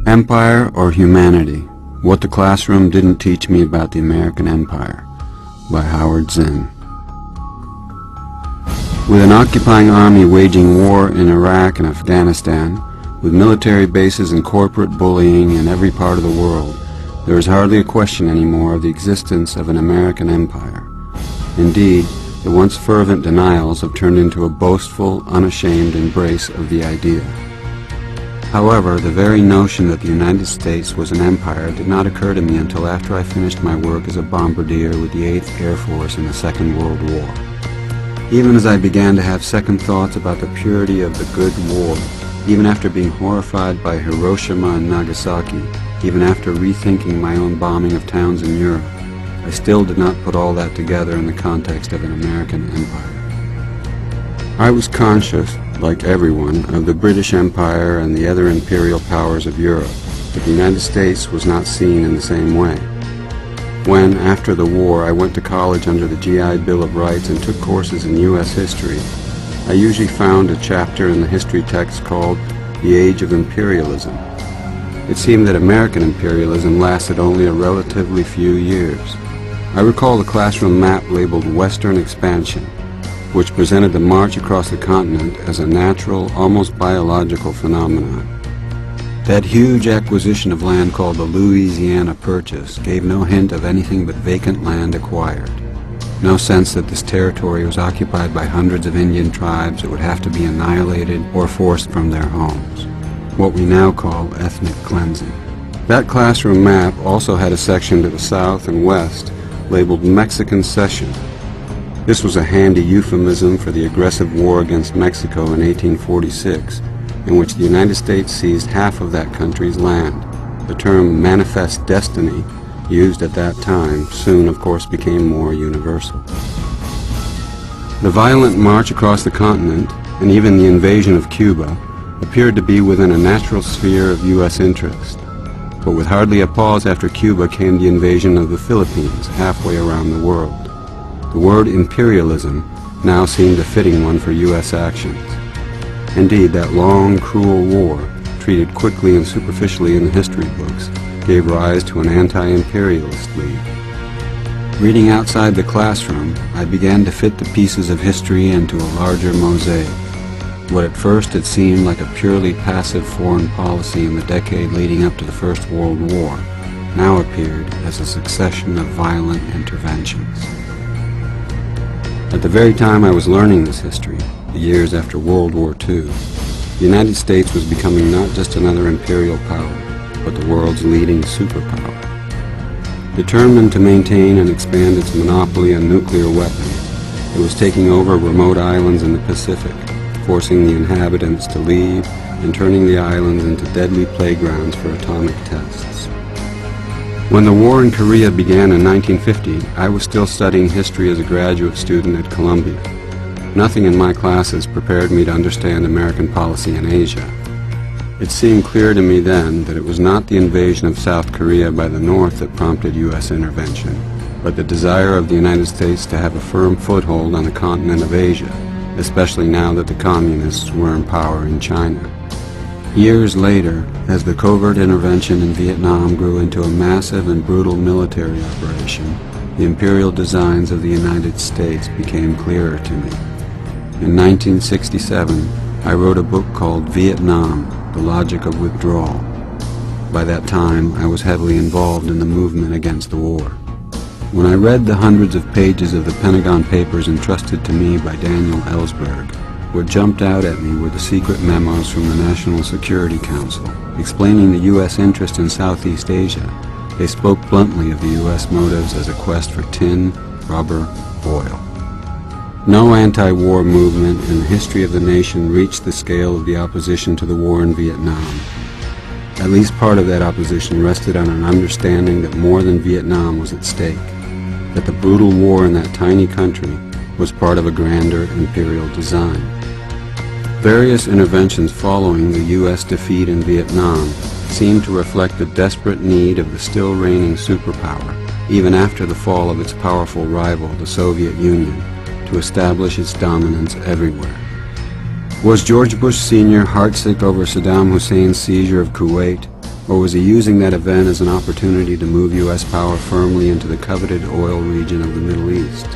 Empire or Humanity? What the Classroom Didn't Teach Me About the American Empire by Howard Zinn. With an occupying army waging war in Iraq and Afghanistan, with military bases and corporate bullying in every part of the world, there is hardly a question anymore of the existence of an American empire. Indeed, the once fervent denials have turned into a boastful, unashamed embrace of the idea. However, the very notion that the United States was an empire did not occur to me until after I finished my work as a bombardier with the 8th Air Force in the Second World War. Even as I began to have second thoughts about the purity of the good war, even after being horrified by Hiroshima and Nagasaki, even after rethinking my own bombing of towns in Europe, I still did not put all that together in the context of an American empire. I was conscious, like everyone, of the British Empire and the other imperial powers of Europe, but the United States was not seen in the same way. When, after the war, I went to college under the GI Bill of Rights and took courses in U.S. history, I usually found a chapter in the history text called The Age of Imperialism. It seemed that American imperialism lasted only a relatively few years. I recall the classroom map labeled Western Expansion, which presented the march across the continent as a natural, almost biological phenomenon. That huge acquisition of land called the Louisiana Purchase gave no hint of anything but vacant land acquired. No sense that this territory was occupied by hundreds of Indian tribes that would have to be annihilated or forced from their homes. What we now call ethnic cleansing. That classroom map also had a section to the south and west labeled Mexican Cession. This was a handy euphemism for the aggressive war against Mexico in 1846, in which the United States seized half of that country's land. The term manifest destiny, used at that time, soon of course became more universal. The violent march across the continent, and even the invasion of Cuba, appeared to be within a natural sphere of U.S. interest. But with hardly a pause after Cuba came the invasion of the Philippines, halfway around the world. The word imperialism now seemed a fitting one for U.S. actions. Indeed, that long, cruel war, treated quickly and superficially in the history books, gave rise to an anti-imperialist league. Reading outside the classroom, I began to fit the pieces of history into a larger mosaic. What at first had seemed like a purely passive foreign policy in the decade leading up to the First World War now appeared as a succession of violent interventions. At the very time I was learning this history, the years after World War II, the United States was becoming not just another imperial power, but the world's leading superpower. Determined to maintain and expand its monopoly on nuclear weapons, it was taking over remote islands in the Pacific, forcing the inhabitants to leave and turning the islands into deadly playgrounds for atomic tests. When the war in Korea began in 1950, I was still studying history as a graduate student at Columbia. Nothing in my classes prepared me to understand American policy in Asia. It seemed clear to me then that it was not the invasion of South Korea by the North that prompted U.S. intervention, but the desire of the United States to have a firm foothold on the continent of Asia, especially now that the communists were in power in China. Years later, as the covert intervention in Vietnam grew into a massive and brutal military operation, the imperial designs of the United States became clearer to me. In 1967, I wrote a book called Vietnam, The Logic of Withdrawal. By that time, I was heavily involved in the movement against the war. When I read the hundreds of pages of the Pentagon Papers entrusted to me by Daniel Ellsberg, what jumped out at me were the secret memos from the National Security Council explaining the U.S. interest in Southeast Asia. They spoke bluntly of the U.S. motives as a quest for tin, rubber, oil. No anti-war movement in the history of the nation reached the scale of the opposition to the war in Vietnam. At least part of that opposition rested on an understanding that more than Vietnam was at stake, that the brutal war in that tiny country was part of a grander imperial design. Various interventions following the U.S. defeat in Vietnam seemed to reflect the desperate need of the still reigning superpower, even after the fall of its powerful rival, the Soviet Union, to establish its dominance everywhere. Was George Bush Sr. heartsick over Saddam Hussein's seizure of Kuwait? Or was he using that event as an opportunity to move U.S. power firmly into the coveted oil region of the Middle East?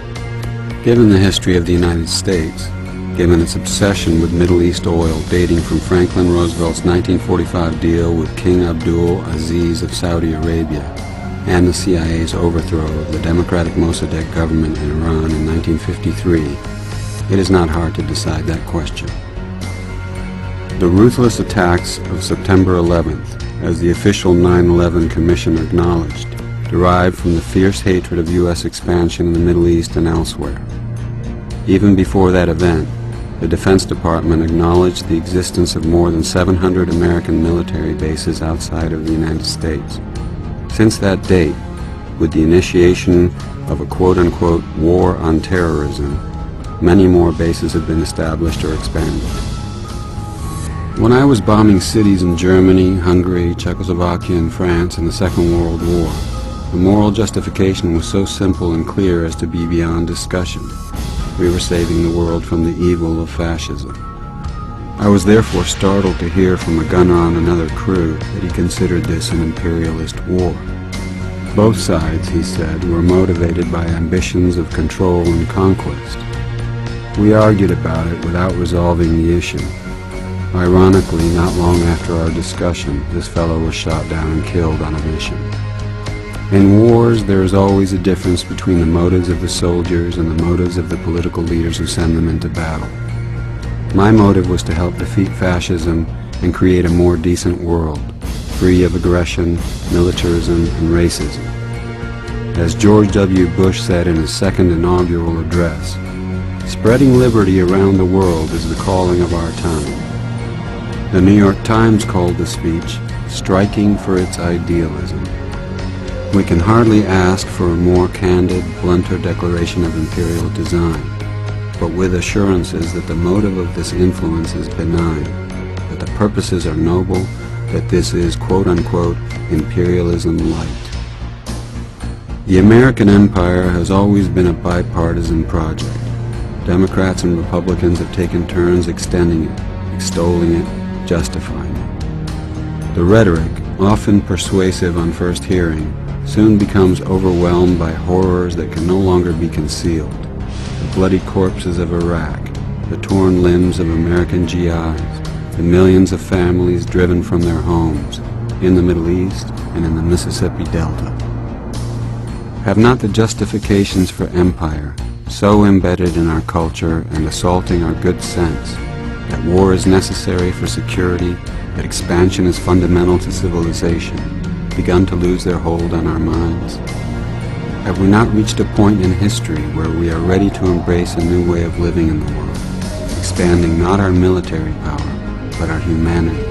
Given the history of the United States, given its obsession with Middle East oil dating from Franklin Roosevelt's 1945 deal with King Abdul Aziz of Saudi Arabia, and the CIA's overthrow of the democratic Mossadegh government in Iran in 1953, it is not hard to decide that question. The ruthless attacks of September 11th, as the official 9/11 Commission acknowledged, derived from the fierce hatred of U.S. expansion in the Middle East and elsewhere. Even before that event, the Defense Department acknowledged the existence of more than 700 American military bases outside of the United States. Since that date, with the initiation of a quote-unquote war on terrorism, many more bases have been established or expanded. When I was bombing cities in Germany, Hungary, Czechoslovakia, and France in the Second World War, the moral justification was so simple and clear as to be beyond discussion. We were saving the world from the evil of fascism. I was therefore startled to hear from a gunner on another crew that he considered this an imperialist war. Both sides, he said, were motivated by ambitions of control and conquest. We argued about it without resolving the issue. Ironically, not long after our discussion, this fellow was shot down and killed on a mission. In wars, there is always a difference between the motives of the soldiers and the motives of the political leaders who send them into battle. My motive was to help defeat fascism and create a more decent world, free of aggression, militarism, and racism. As George W. Bush said in his second inaugural address, "Spreading liberty around the world is the calling of our time." The New York Times called the speech striking for its idealism. We can hardly ask for a more candid, blunter declaration of imperial design, but with assurances that the motive of this influence is benign, that the purposes are noble, that this is quote-unquote imperialism light. The American empire has always been a bipartisan project. Democrats and Republicans have taken turns extending it, extolling it, justifying it. The rhetoric, often persuasive on first hearing, soon becomes overwhelmed by horrors that can no longer be concealed. The bloody corpses of Iraq, the torn limbs of American GIs, the millions of families driven from their homes in the Middle East and in the Mississippi Delta. Have not the justifications for empire, so embedded in our culture and assaulting our good sense, that war is necessary for security, that expansion is fundamental to civilization, begun to lose their hold on our minds? Have we not reached a point in history where we are ready to embrace a new way of living in the world, expanding not our military power, but our humanity?